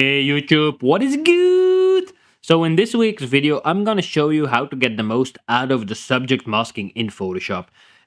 Hey YouTube, what is good? So in this week's video, I'm gonna show you how to get the most out of the subject masking in Photoshop.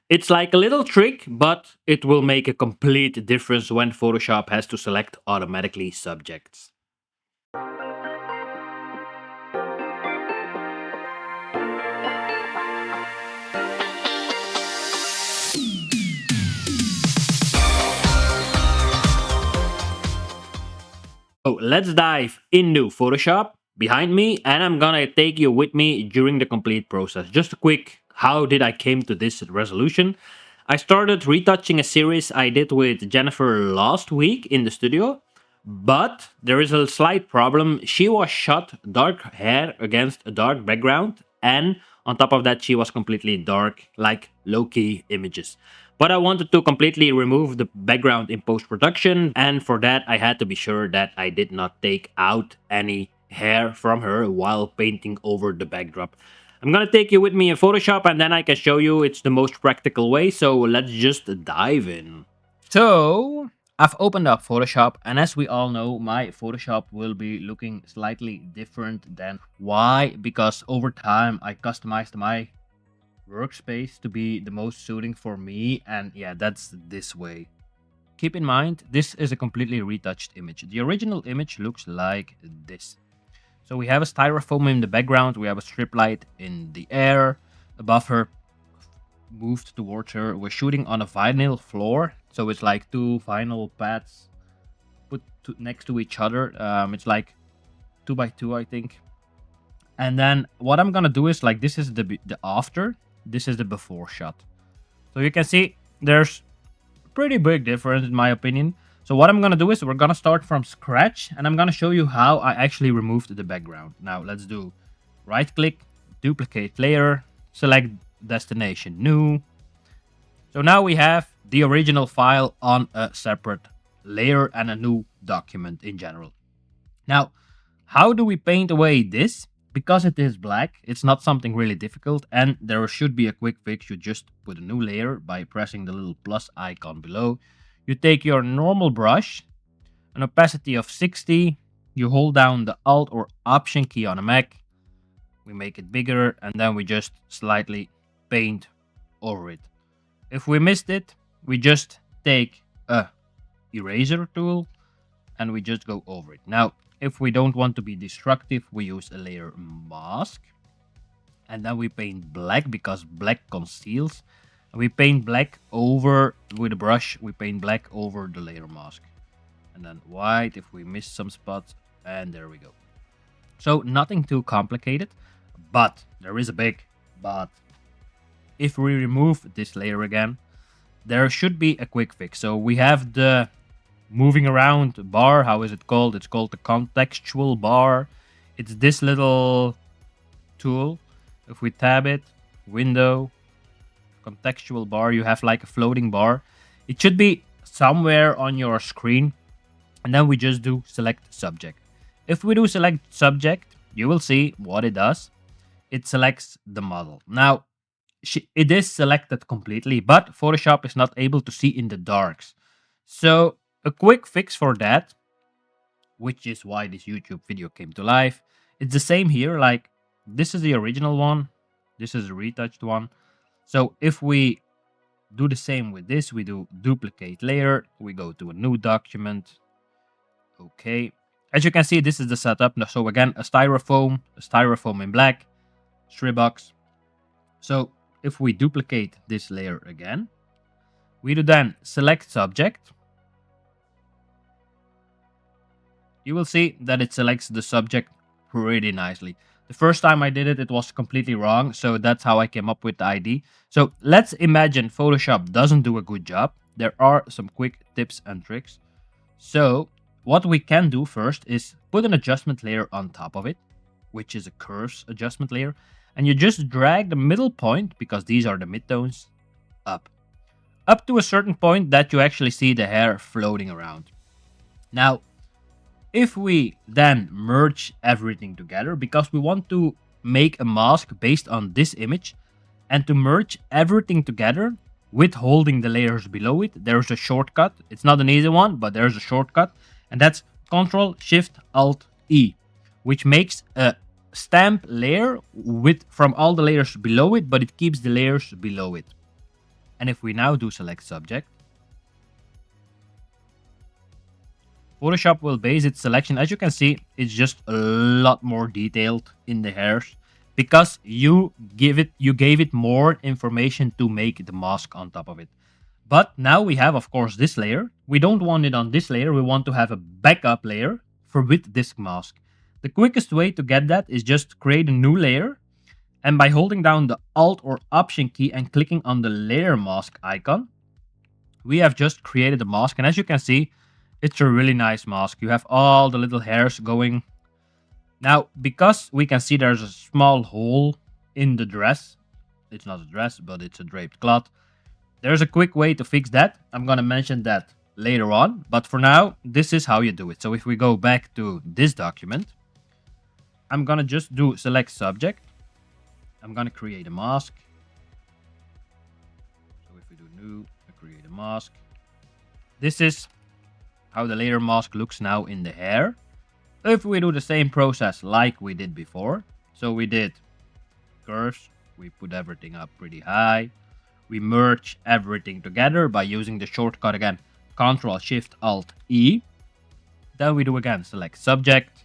It's like a little trick, but it will make a complete difference when Photoshop has to select automatically subjects. So let's dive into Photoshop behind me, and I'm gonna take you with me during the complete process. Just a quick, how did I came to this resolution? I started retouching a series I did with Jennifer last week in the studio, but there is a slight problem. She was shot dark hair against a dark background, and on top of that, she was completely dark, like low-key images. But I wanted to completely remove the background in post-production, and for that I had to be sure that I did not take out any hair from her while painting over the backdrop. I'm gonna take you with me in Photoshop and then I can show you it's the most practical way, so let's just dive in. So, I've opened up Photoshop, and as we all know, my Photoshop will be looking slightly different than why? Because over time I customized my workspace to be the most suiting for me, and yeah, that's this way. Keep in mind, this is a completely retouched image. The original image looks like this. So we have a styrofoam in the background, we have a strip light in the air above her, moved towards her. We're shooting on a vinyl floor, so it's like two vinyl pads put next to each other. It's like 2x2, I think. And then what I'm gonna do is, like, this is the after, this is the before shot. So you can see there's a pretty big difference in my opinion. So what I'm gonna do is we're gonna start from scratch, and I'm gonna show you how I actually removed the background. Now let's do right click, duplicate layer, select destination new. So now we have the original file on a separate layer and a new document in general. Now, how do we paint away this? Because it is black, it's not something really difficult, and there should be a quick fix. You just put a new layer by pressing the little plus icon below. You take your normal brush, an opacity of 60, you hold down the Alt or Option key on a Mac, we make it bigger, and then we just slightly paint over it. If we missed it, we just take a eraser tool and we just go over it. Now, if we don't want to be destructive, we use a layer mask. And then we paint black because black conceals. And we paint black over, with a brush, we paint black over the layer mask. And then white if we miss some spots. And there we go. So nothing too complicated. But there is a big but. If we remove this layer again, there should be a quick fix. So we have the moving around bar. How is it called? It's called the contextual bar. It's this little tool. If we tab it, window, contextual bar, you have like a floating bar. It should be somewhere on your screen. And then we just do select subject. If we do select subject, you will see what it does. It selects the model. Now, it is selected completely, but Photoshop is not able to see in the darks. So a quick fix for that, which is why this YouTube video came to life, it's the same here. Like, this is the original one, this is a retouched one. So if we do the same with this, we do duplicate layer, we go to a new document. Okay, as you can see, this is the setup. So again, a styrofoam in black, strip box. So if we duplicate this layer again, we do then select subject. You will see that it selects the subject pretty nicely. The first time I did it, it was completely wrong. So that's how I came up with the ID. So let's imagine Photoshop doesn't do a good job. There are some quick tips and tricks. So what we can do first is put an adjustment layer on top of it, which is a curves adjustment layer. And you just drag the middle point, because these are the midtones, up to a certain point that you actually see the hair floating around. Now, if we then merge everything together, because we want to make a mask based on this image, and to merge everything together with holding the layers below it, there's a shortcut. It's not an easy one, but there's a shortcut, and that's Control Shift Alt E, which makes a stamp layer with from all the layers below it, but it keeps the layers below it. And if we now do select subject, Photoshop will base its selection. As you can see, it's just a lot more detailed in the hairs because you gave it more information to make the mask on top of it. But now we have, of course, this layer. We don't want it on this layer. We want to have a backup layer for with disk mask. The quickest way to get that is just create a new layer. And by holding down the Alt or Option key and clicking on the layer mask icon, we have just created a mask. And as you can see, it's a really nice mask. You have all the little hairs going. Now, because we can see there's a small hole in the dress. It's not a dress, but it's a draped cloth. There's a quick way to fix that. I'm going to mention that later on. But for now, this is how you do it. So if we go back to this document, I'm going to just do select subject. I'm going to create a mask. So if we do new, create a mask. This is how the layer mask looks now in the hair. If we do the same process like we did before, so we did curves, we put everything up pretty high, we merge everything together by using the shortcut again, Ctrl Shift Alt E. Then we do again select subject,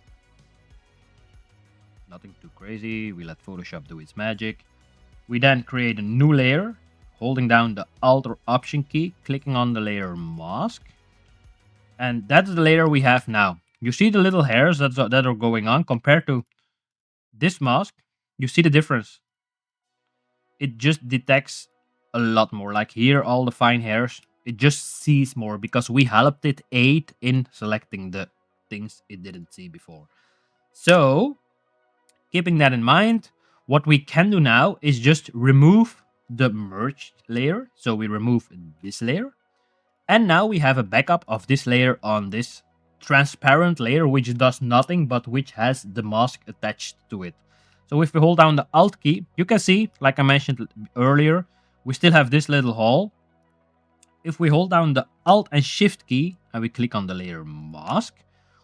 nothing too crazy, we let Photoshop do its magic. We then create a new layer, holding down the Alt or Option key, clicking on the layer mask. And that's the layer we have now. You see the little hairs that are going on compared to this mask. You see the difference. It just detects a lot more. Like here, all the fine hairs, it just sees more because we helped it aid in selecting the things it didn't see before. So, keeping that in mind, what we can do now is just remove the merged layer. So we remove this layer. And now we have a backup of this layer on this transparent layer, which does nothing, but which has the mask attached to it. So if we hold down the Alt key, you can see, like I mentioned earlier, we still have this little hole. If we hold down the Alt and Shift key and we click on the layer mask,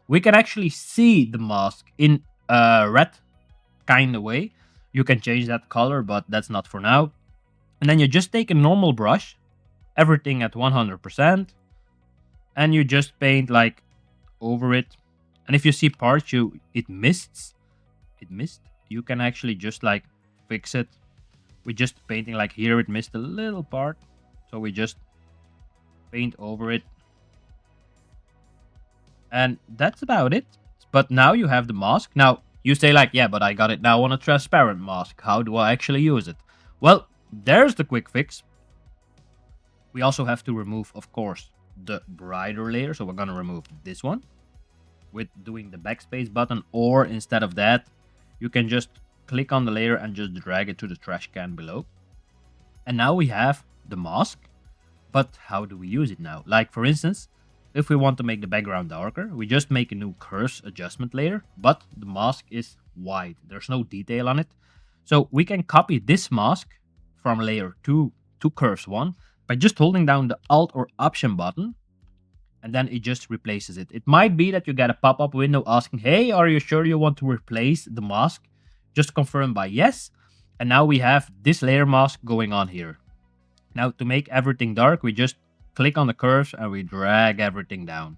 we can actually see the mask in a red kind of way. You can change that color, but that's not for now. And then you just take a normal brush, everything at 100%, and you just paint like over it. And if you see parts it missed, you can actually just like fix it with just painting. Like here it missed a little part, so we just paint over it, and that's about it. But now you have the mask. Now you say like, yeah, but I got it now on a transparent mask. How do I actually use it? Well, there's the quick fix. We also have to remove, of course, the brighter layer. So we're going to remove this one with doing the backspace button, or instead of that, you can just click on the layer and just drag it to the trash can below. And now we have the mask. But how do we use it now? Like for instance, if we want to make the background darker, we just make a new curves adjustment layer, but the mask is white. There's no detail on it. So we can copy this mask from layer 2 to curves 1 by just holding down the Alt or Option button, and then it just replaces it. It might be that you get a pop-up window asking, hey, are you sure you want to replace the mask? Just confirm by yes. And now we have this layer mask going on here. Now to make everything dark, we just click on the curves and we drag everything down.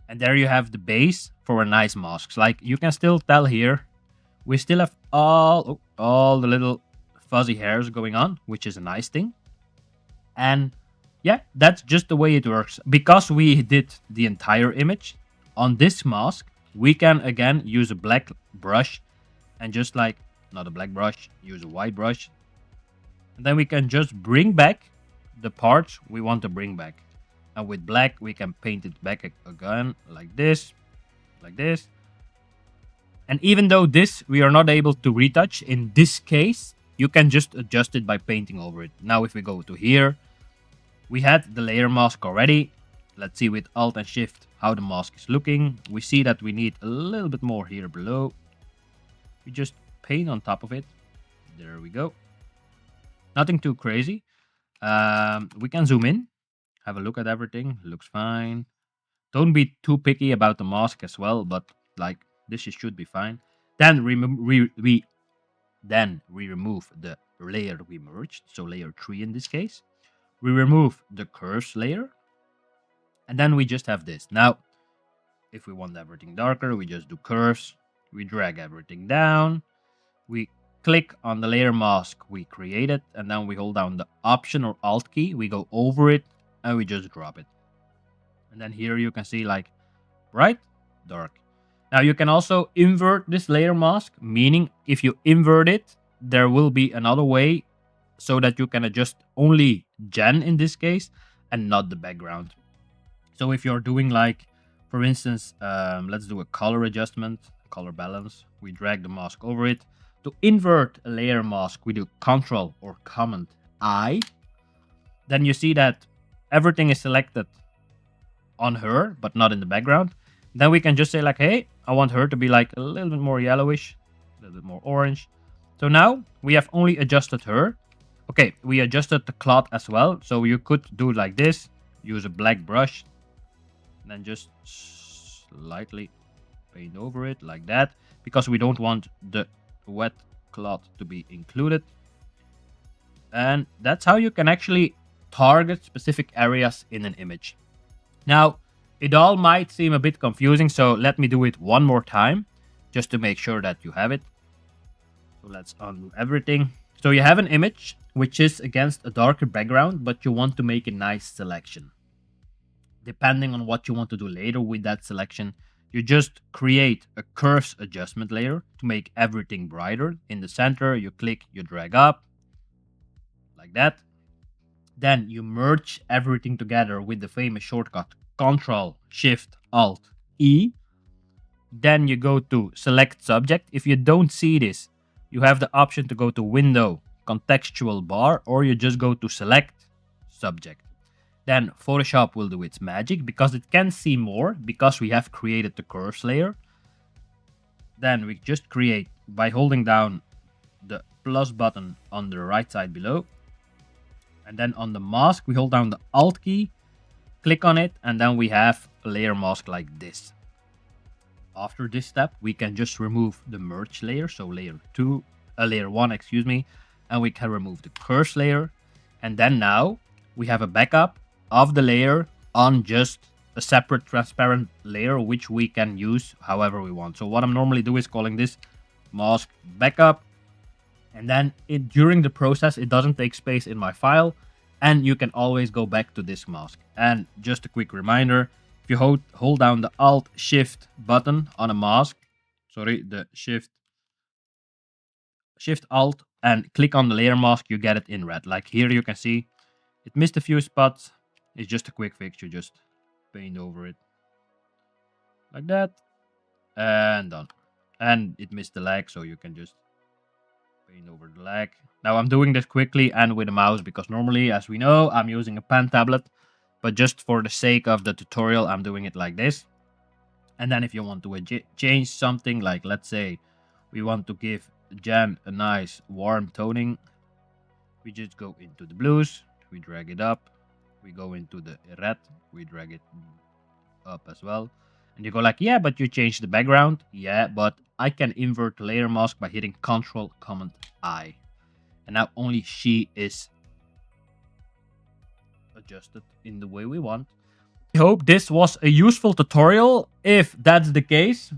And there you have the base for a nice mask. Like you can still tell here, we still have all the little fuzzy hairs going on, which is a nice thing. And yeah, that's just the way it works. Because we did the entire image on this mask, we can again use a black brush and just like, not a black brush, use a white brush. And then we can just bring back the parts we want to bring back. And with black, we can paint it back again like this, like this. And even though this we are not able to retouch, in this case, you can just adjust it by painting over it. Now if we go to here, we had the layer mask already. Let's see with Alt and Shift how the mask is looking. We see that we need a little bit more here below. We just paint on top of it. There we go. Nothing too crazy. We can zoom in, have a look at everything. Looks fine. Don't be too picky about the mask as well, but like should be fine. Then we remove the layer we merged, so layer 3 in this case. We remove the curves layer, and then we just have this. Now, if we want everything darker, we just do curves. We drag everything down. We click on the layer mask we created, and then we hold down the Option or Alt key. We go over it, and we just drop it. And then here you can see like bright, dark. Now you can also invert this layer mask, meaning if you invert it, there will be another way so that you can adjust only gen in this case and not the background. So if you're doing like, for instance, let's do a color adjustment, color balance. We drag the mask over it. To invert a layer mask, we do Control or Command I. Then you see that everything is selected on her, but not in the background. Then we can just say like, hey, I want her to be like a little bit more yellowish, a little bit more orange. So now we have only adjusted her. Okay, we adjusted the cloth as well. So you could do it like this, use a black brush, and then just slightly paint over it like that, because we don't want the wet cloth to be included. And that's how you can actually target specific areas in an image. Now, it all might seem a bit confusing, so let me do it one more time, just to make sure that you have it. So let's undo everything. So you have an image, which is against a darker background, but you want to make a nice selection. Depending on what you want to do later with that selection, you just create a curves adjustment layer to make everything brighter. In the center, you click, you drag up, like that. Then you merge everything together with the famous shortcut Ctrl Shift Alt E. Then you go to select subject. If you don't see this, you have the option to go to window, contextual bar, or you just go to select subject. Then Photoshop will do its magic because it can see more because we have created the curves layer. Then we just create by holding down the plus button on the right side below. And then on the mask, we hold down the Alt key, click on it, and then we have a layer mask like this. After this step, we can just remove the merge layer, so layer 1, excuse me, and we can remove the curves layer. And then now we have a backup of the layer on just a separate transparent layer, which we can use however we want. So what I'm normally doing is calling this mask backup. And then during the process, it doesn't take space in my file, and you can always go back to this mask. And just a quick reminder, if you hold down the Alt Shift button on a mask, the Shift Alt, and click on the layer mask, you get it in red. Like here you can see it missed a few spots. It's just a quick fix. You just paint over it like that, and done. And it missed the lag, so you can just paint over the lag. Now I'm doing this quickly and with a mouse because normally, as we know, I'm using a pen tablet, but just for the sake of the tutorial, I'm doing it like this. And then if you want to change something, like let's say we want to give Jan a nice warm toning, we just go into the blues, we drag it up, we go into the red, we drag it up as well. And you go like, yeah, but you changed the background. Yeah, but I can invert the layer mask by hitting Ctrl Command I. And now only she is adjusted in the way we want. I hope this was a useful tutorial. If that's the case,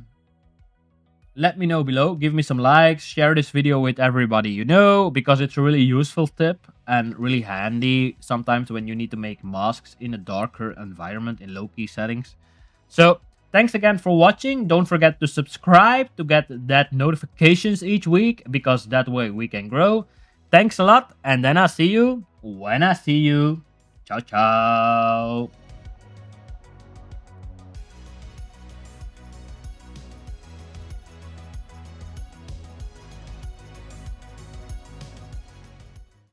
let me know below. Give me some likes, share this video with everybody you know, because it's a really useful tip and really handy sometimes when you need to make masks in a darker environment in low-key settings. So thanks again for watching. Don't forget to subscribe to get that notifications each week, because that way we can grow. Thanks a lot, and then I'll see you when I see you. Ciao, ciao.